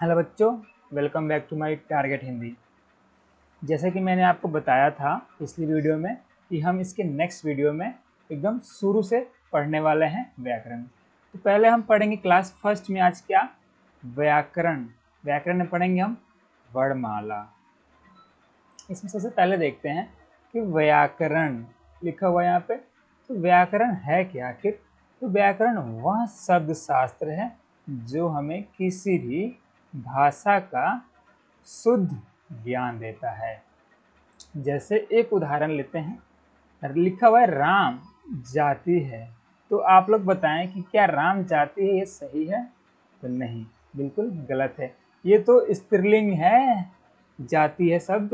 Hello बच्चों, welcome back to my target Hindi. जैसे कि मैंने आपको बताया था पिछली वीडियो में कि हम इसके नेक्स्ट वीडियो में एकदम शुरू से पढ़ने वाले हैं व्याकरण। तो पहले हम पढ़ेंगे क्लास फर्स्ट में आज क्या, व्याकरण। व्याकरण में पढ़ेंगे हम वर्णमाला। इसमें सबसे पहले देखते हैं कि व्याकरण लिखा हुआ है यहाँ पे। तो व्याकरण है क्या आखिर? तो व्याकरण वह शब्द शास्त्र है जो हमें किसी भी भाषा का शुद्ध ज्ञान देता है। जैसे एक उदाहरण लेते हैं, लिखा हुआ है राम जाति है। तो आप लोग बताएं कि क्या राम जाति है, ये सही है? तो नहीं, बिल्कुल गलत है। ये तो स्त्रीलिंग है, जाति है शब्द,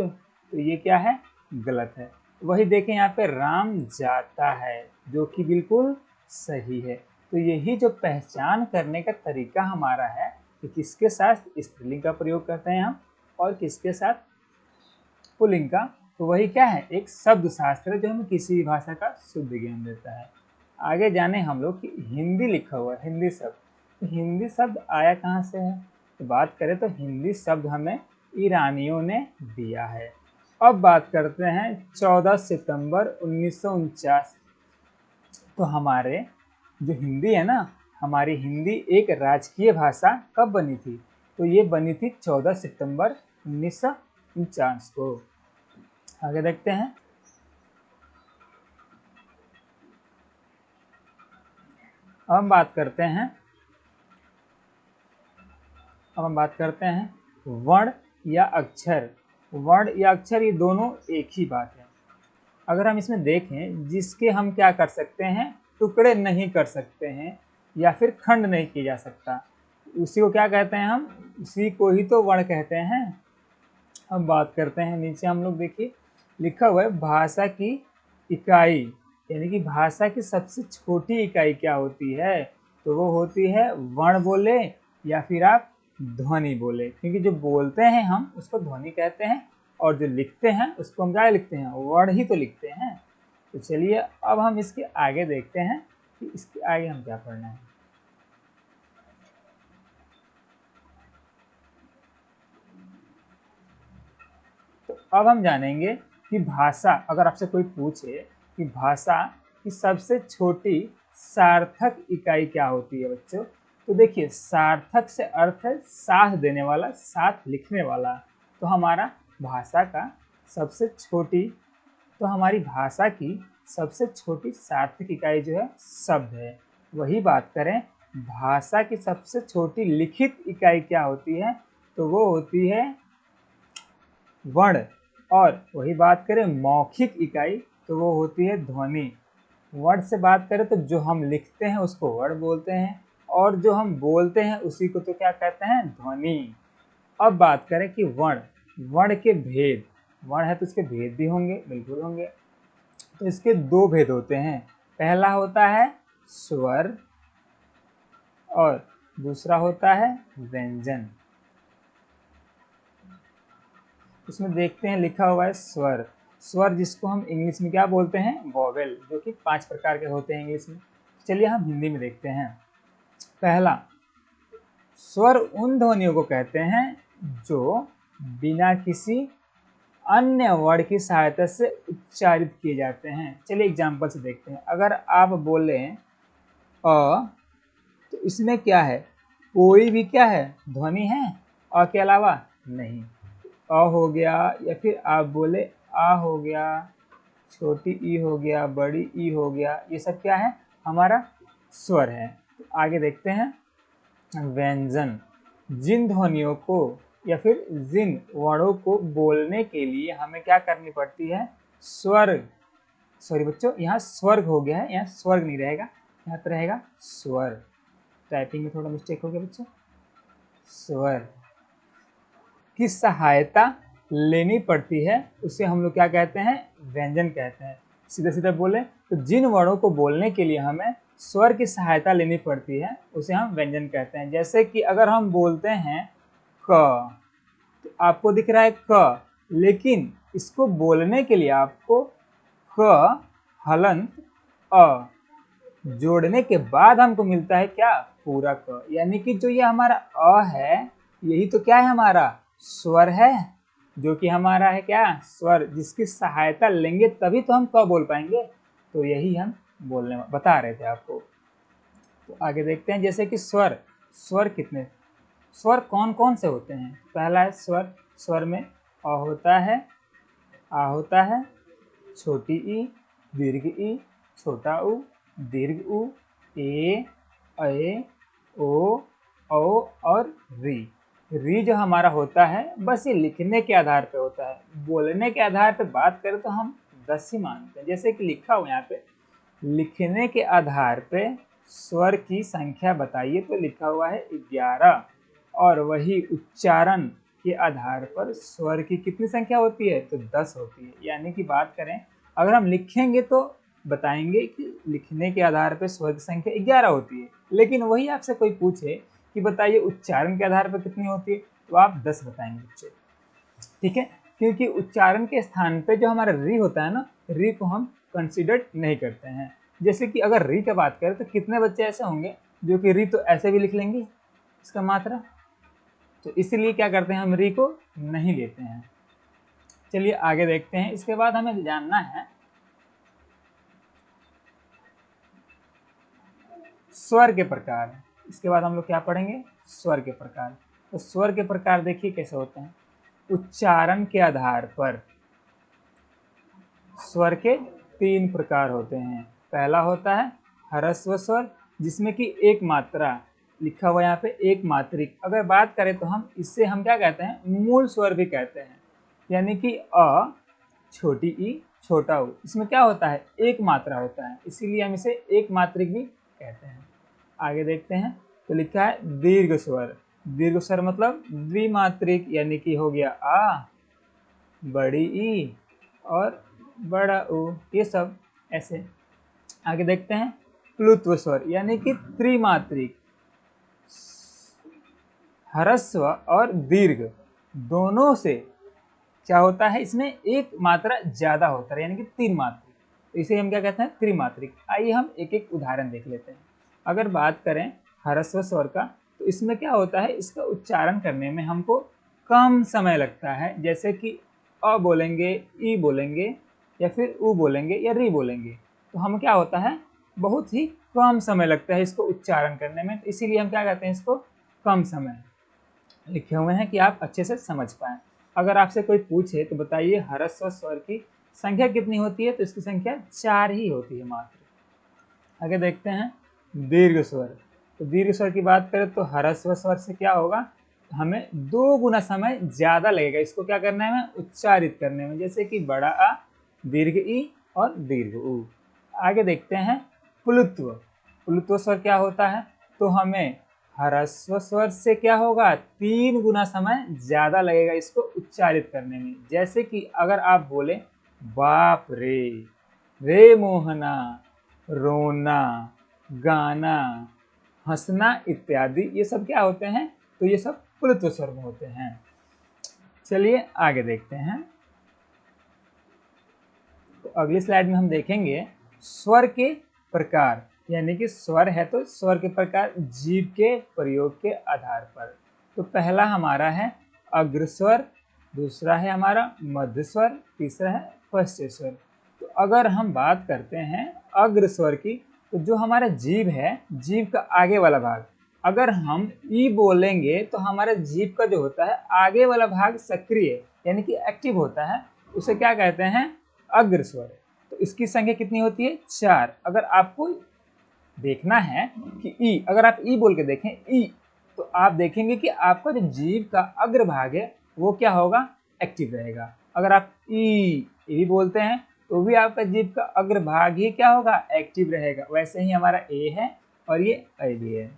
तो ये क्या है? गलत है। वही देखें यहाँ पे राम जाता है, जो कि बिल्कुल सही है। तो यही जो पहचान करने का तरीका हमारा है कि किसके साथ स्त्रीलिंग का प्रयोग करते हैं हम और किसके साथ पुल्लिंग का। तो वही क्या है? एक शब्द शास्त्र है जो हमें किसी भी भाषा का शुद्ध ज्ञान देता है। आगे जाने हम लोग कि हिंदी लिखा हुआ है, हिंदी शब्द। तो हिंदी शब्द आया कहाँ से है? तो बात करें तो हिंदी शब्द हमें ईरानियों ने दिया है। अब बात करते हैं 14 सितंबर 1949। तो हमारे जो हिंदी है ना, हमारी हिंदी एक राजकीय भाषा कब बनी थी? तो ये बनी थी 14 सितंबर 1949 को। आगे देखते हैं। अब हम बात करते हैं वर्ण या अक्षर। वर्ण या अक्षर ये दोनों एक ही बात है। अगर हम इसमें देखें, जिसके हम क्या कर सकते हैं, टुकड़े नहीं कर सकते हैं या फिर खंड नहीं किया जा सकता, उसी को क्या कहते हैं? हम उसी को ही तो वर्ण कहते हैं। अब बात करते हैं, नीचे हम लोग देखिए लिखा हुआ है भाषा की इकाई, यानी कि भाषा की सबसे छोटी इकाई क्या होती है? तो वो होती है वर्ण बोले या फिर आप ध्वनि बोले, क्योंकि जो बोलते हैं हम उसको ध्वनि कहते हैं और जो लिखते हैं उसको हम क्या लिखते हैं? वर्ण ही तो लिखते हैं। तो चलिए अब हम इसके आगे देखते हैं कि इसके आगे हम क्या पढ़ना है। तो अब हम जानेंगे कि भाषा, अगर आपसे कोई पूछे कि भाषा की सबसे छोटी सार्थक इकाई क्या होती है बच्चों, तो देखिए सार्थक से अर्थ है साथ देने वाला, साथ लिखने वाला। तो हमारा भाषा का सबसे छोटी तो हमारी भाषा की सबसे छोटी सार्थक इकाई जो है शब्द है। वही बात करें, भाषा की सबसे छोटी लिखित इकाई क्या होती है? तो वो होती है वर्ण। और वही बात करें मौखिक इकाई, तो वो होती है ध्वनि। वर्ण से बात करें तो जो हम लिखते हैं उसको वर्ण बोलते हैं और जो हम बोलते हैं उसी को तो क्या कहते हैं? ध्वनि। अब बात करें कि वर्ण, वर्ण के भेद। वर्ण है तो इसके भेद भी होंगे, बिल्कुल होंगे। तो इसके दो भेद होते हैं, पहला होता है स्वर और दूसरा होता है व्यंजन। इसमें देखते हैं लिखा हुआ है स्वर। स्वर जिसको हम इंग्लिश में क्या बोलते हैं? वोवेल, जो कि 5 प्रकार के होते हैं इंग्लिश में। चलिए हम हिंदी में देखते हैं। पहला, स्वर उन ध्वनियों को कहते हैं जो बिना किसी अन्य वर्ण की सहायता से उच्चारित किए जाते हैं। चलिए एग्जाम्पल से देखते हैं। अगर आप बोले अ, तो इसमें क्या है? कोई भी क्या है? ध्वनि है? अ के अलावा नहीं। अ हो गया, या फिर आप बोले आ हो गया, छोटी ई हो गया, बड़ी ई हो गया, ये सब क्या है? हमारा स्वर है। तो आगे देखते हैं व्यंजन। जिन ध्वनियों को या फिर जिन वर्णों को बोलने के लिए हमें क्या करनी पड़ती है? स्वर्ग, सॉरी बच्चों, यहाँ स्वर्ग हो गया है, यहाँ स्वर्ग नहीं रहेगा, यहाँ पर रहेगा स्वर। टाइपिंग में थोड़ा मिस्टेक हो गया बच्चों। स्वर की सहायता लेनी पड़ती है, उसे हम लोग क्या कहते हैं? व्यंजन कहते हैं। सीधे सीधे बोले तो जिन वर्णों को बोलने के लिए हमें स्वर की सहायता लेनी पड़ती है उसे हम व्यंजन कहते हैं। जैसे कि अगर हम बोलते हैं क, तो आपको दिख रहा है क, लेकिन इसको बोलने के लिए आपको क हलंत अ जोड़ने के बाद हमको मिलता है क्या? पूरा क। यानी कि जो ये हमारा अ है, यही तो क्या है हमारा स्वर है, जो कि हमारा है क्या स्वर, जिसकी सहायता लेंगे तभी तो हम क बोल पाएंगे। तो यही हम बोलने बता रहे थे आपको। तो आगे देखते हैं, जैसे कि स्वर, स्वर कितने, स्वर कौन कौन से होते हैं। पहला है स्वर, स्वर में अ होता है, आ होता है, छोटी ई, दीर्घ ई, छोटा उ, दीर्घ उ, ए, ओ, और री। री जो हमारा होता है बस ये लिखने के आधार पे होता है, बोलने के आधार पे बात करें तो हम 10 ही मानते हैं। जैसे कि लिखा हुआ यहाँ पे, लिखने के आधार पे स्वर की संख्या बताइए, तो लिखा हुआ है 11। और वही उच्चारण के आधार पर स्वर की कितनी संख्या होती है, तो 10 होती है। यानी कि बात करें, अगर हम लिखेंगे तो बताएंगे कि लिखने के आधार पर स्वर की संख्या 11 होती है, लेकिन वही आपसे कोई पूछे कि बताइए उच्चारण के आधार पर कितनी होती है, तो आप 10 बताएंगे बच्चे। ठीक है, क्योंकि उच्चारण के स्थान पे जो हमारा री होता है ना, री को हम कंसिडर नहीं करते हैं। जैसे कि अगर री की बात करें तो कितने बच्चे ऐसे होंगे जो कि री तो ऐसे भी लिख लेंगे इसका मात्रा, तो इसीलिए क्या करते हैं, हम री को नहीं लेते हैं। चलिए आगे देखते हैं। इसके बाद हमें जानना है स्वर के प्रकार। इसके बाद हम लोग क्या पढ़ेंगे, स्वर के प्रकार। तो स्वर के प्रकार देखिए कैसे होते हैं। उच्चारण के आधार पर स्वर के 3 प्रकार होते हैं। पहला होता है ह्रस्व स्वर, जिसमें कि एक मात्रा लिखा हुआ यहाँ पे, एक मात्रिक। अगर बात करें तो हम इससे हम क्या कहते हैं, मूल स्वर भी कहते हैं। यानी कि अ, छोटी ई, छोटा उ, इसमें क्या होता है, एक मात्रा होता है, इसीलिए हम इसे एक मात्रिक भी कहते हैं। आगे देखते हैं, तो लिखा है दीर्घ स्वर। दीर्घ स्वर मतलब द्विमात्रिक, यानी कि हो गया आ, बड़ी ई और बड़ा उ, ये सब ऐसे। आगे देखते हैं प्लुत्व स्वर, यानी कि त्रिमात्रिक। ह्रस्व और दीर्घ दोनों से क्या होता है, इसमें एक मात्रा ज्यादा होता है, यानी कि 3 मात्रिक, तो इसे हम क्या कहते हैं, त्रिमात्रिक। आइए हम एक एक उदाहरण देख लेते हैं। अगर बात करें ह्रस्व स्वर का, तो इसमें क्या होता है, इसका उच्चारण करने में हमको कम समय लगता है। जैसे कि अ बोलेंगे, ई बोलेंगे, या फिर उ बोलेंगे, या री बोलेंगे, तो हम क्या होता है, बहुत ही कम समय लगता है इसको उच्चारण करने में, तो इसीलिए हम क्या कहते हैं, इसको कम समय लिखे हुए हैं कि आप अच्छे से समझ पाएं। अगर आपसे कोई पूछे तो बताइए ह्रस्व स्वर की संख्या कितनी होती है, तो इसकी संख्या 4 ही होती है मात्र। आगे देखते हैं दीर्घ स्वर। तो दीर्घ स्वर की बात करें तो ह्रस्व स्वर से क्या होगा, हमें 2 गुना समय ज्यादा लगेगा इसको क्या करने में, उच्चारित करने में। जैसे कि बड़ा आ, दीर्घ ई और दीर्घ उ। आगे देखते हैं प्लुत्व। प्लुत्व स्वर क्या होता है, तो हमें ह्रस्व स्वर से क्या होगा, 3 गुना समय ज्यादा लगेगा इसको उच्चारित करने में। जैसे कि अगर आप बोले बाप रे मोहना, रोना, गाना, हंसना इत्यादि, ये सब क्या होते हैं, तो ये सब प्लुत्व स्वर में होते हैं। चलिए आगे देखते हैं। तो अगली स्लाइड में हम देखेंगे स्वर के प्रकार, यानी कि स्वर है तो स्वर के प्रकार जीभ के प्रयोग के आधार पर। तो पहला हमारा है अग्रस्वर, दूसरा है हमारा मध्य स्वर, तीसरा है पश्च स्वर। तो अगर हम बात करते हैं अग्रस्वर की, तो जो हमारा जीभ है, जीभ का आगे वाला भाग, अगर हम ई बोलेंगे तो हमारा जीभ का जो होता है आगे वाला भाग सक्रिय, यानी कि एक्टिव होता है, उसे क्या कहते हैं, अग्रस्वर। तो इसकी संख्या कितनी होती है, 4। अगर आपको देखना है कि ई, अगर आप ई बोल के देखें ई, तो आप देखेंगे कि आपका जो जीभ का अग्रभाग है वो क्या होगा, एक्टिव रहेगा। अगर आप ई बोलते हैं तो भी आपका जीभ का अग्रभाग ही क्या होगा, एक्टिव रहेगा। वैसे ही हमारा ए है और ये ऐ भी है।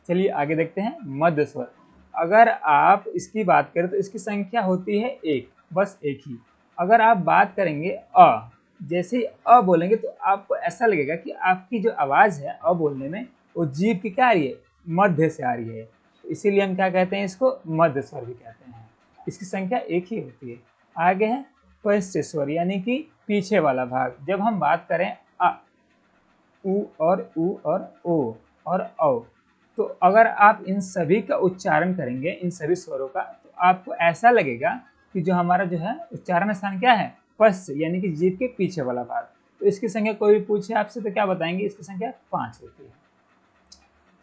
चलिए आगे देखते हैं मध्य स्वर। अगर आप इसकी बात करें तो इसकी संख्या होती है 1, बस एक ही। अगर आप बात करेंगे अ, जैसे ही अ बोलेंगे तो आपको ऐसा लगेगा कि आपकी जो आवाज़ है अ बोलने में, वो जीभ की क्या आ रही है, मध्य से आ रही है, इसीलिए हम क्या कहते हैं, इसको मध्य स्वर भी कहते हैं। इसकी संख्या 1 ही होती है। आगे है पश्च स्वर, यानी कि पीछे वाला भाग। जब हम बात करें अ, उ और ओ और औ, तो अगर आप इन सभी का उच्चारण करेंगे, इन सभी स्वरों का, तो आपको ऐसा लगेगा कि जो हमारा जो है उच्चारण स्थान क्या है, पश्च, यानी कि जीभ के पीछे वाला भाग। तो इसकी संख्या कोई भी पूछे आपसे तो क्या बताएंगे, इसकी संख्या 5 होती है।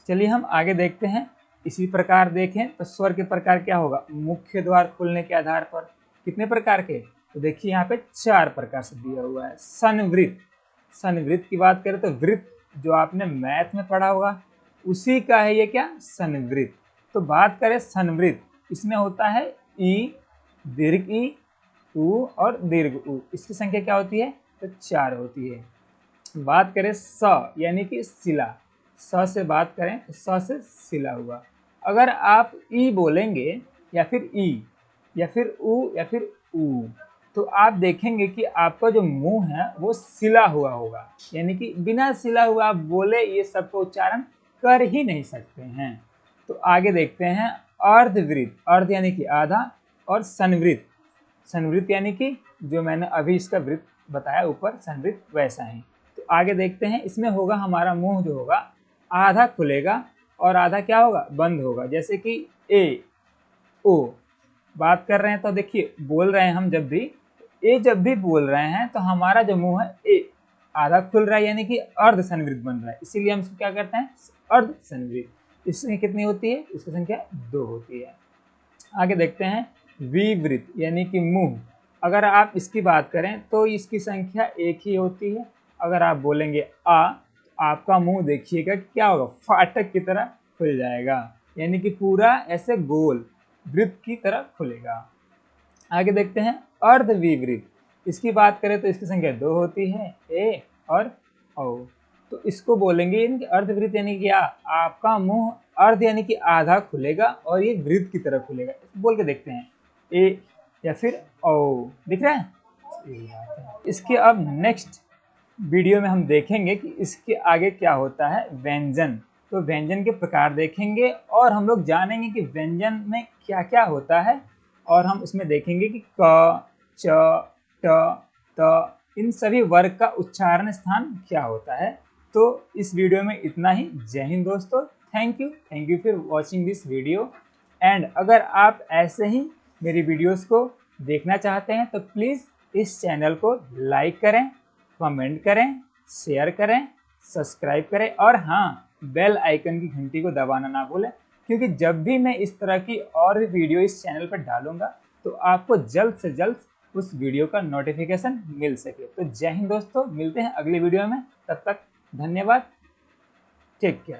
चलिए हम आगे देखते हैं। इसी प्रकार देखें तो स्वर के प्रकार क्या होगा, मुख्य द्वार खुलने के आधार पर कितने प्रकार के, तो देखिए यहाँ पे 4 प्रकार से दिया हुआ है। संवृत, संवृत की बात करें तो वृत्त जो आपने मैथ में पढ़ा होगा उसी का है ये क्या, संवृत। तो बात करें संवृत, इसमें होता है ई, दीर्घ ई, उ और दीर्घ उ। इसकी संख्या क्या होती है, तो 4 होती है। बात करें स यानी कि शिला, स से बात करें तो स से शिला हुआ। अगर आप ई बोलेंगे या फिर ई या फिर उ या फिर ऊ, तो आप देखेंगे कि आपका जो मुंह है वो सिला हुआ होगा, यानी कि बिना सिला हुआ आप बोले ये सबको उच्चारण कर ही नहीं सकते हैं। तो आगे देखते हैं अर्धवृत्त, अर्ध यानी कि आधा, और संवृत्त, संवृत्त यानी कि जो मैंने अभी इसका वृत्त बताया ऊपर, संवृत्त वैसा ही। तो आगे देखते हैं, इसमें होगा हमारा मुंह जो होगा आधा खुलेगा और आधा क्या होगा, बंद होगा। जैसे कि ए, ओ बात कर रहे हैं तो देखिए बोल रहे हैं हम जब भी ए, जब भी बोल रहे हैं तो हमारा जो मुंह है ए आधा खुल रहा है, यानी कि अर्ध संवृत्त बन रहा है, इसीलिए हम इसको क्या करते हैं, अर्ध संवृत्त। इसकी कितनी होती है, इसकी संख्या 2 होती है। आगे देखते हैं विवृत्त यानी कि मुंह। अगर आप इसकी बात करें तो इसकी संख्या 1 ही होती है। अगर आप बोलेंगे आ, तो आपका मुंह देखिएगा क्या होगा, फाटक की तरह खुल जाएगा, यानी कि पूरा ऐसे गोल वृत्त की तरह खुलेगा। आगे देखते हैं अर्धविवृत्त, इसकी बात करें तो इसकी संख्या 2 होती है, ए और औ। तो इसको बोलेंगे यानी कि अर्धवृत्त यानी कि आपका मुंह अर्ध यानी कि आधा खुलेगा और ये वृत्त की तरह खुलेगा। बोल के देखते हैं, ए या फिर औ, दिख रहा है। इसके अब नेक्स्ट वीडियो में हम देखेंगे कि इसके आगे क्या होता है, व्यंजन। तो व्यंजन के प्रकार देखेंगे और हम लोग जानेंगे कि व्यंजन में क्या क्या होता है, और हम इसमें देखेंगे कि क, च, ट, त इन सभी वर्ग का उच्चारण स्थान क्या होता है। तो इस वीडियो में इतना ही। जय हिंद दोस्तों, thank you for watching this video. And अगर आप ऐसे ही मेरी वीडियोस को देखना चाहते हैं तो प्लीज़ इस चैनल को लाइक करें, कमेंट करें, शेयर करें, सब्सक्राइब करें, और हाँ, बेल आइकन की घंटी को दबाना ना भूलें, क्योंकि जब भी मैं इस तरह की और भी वीडियो इस चैनल पर डालूंगा तो आपको जल्द से जल्द उस वीडियो का नोटिफिकेशन मिल सके। तो जय हिंद दोस्तों, मिलते हैं अगली वीडियो में, तब तक धन्यवाद, टेक केयर।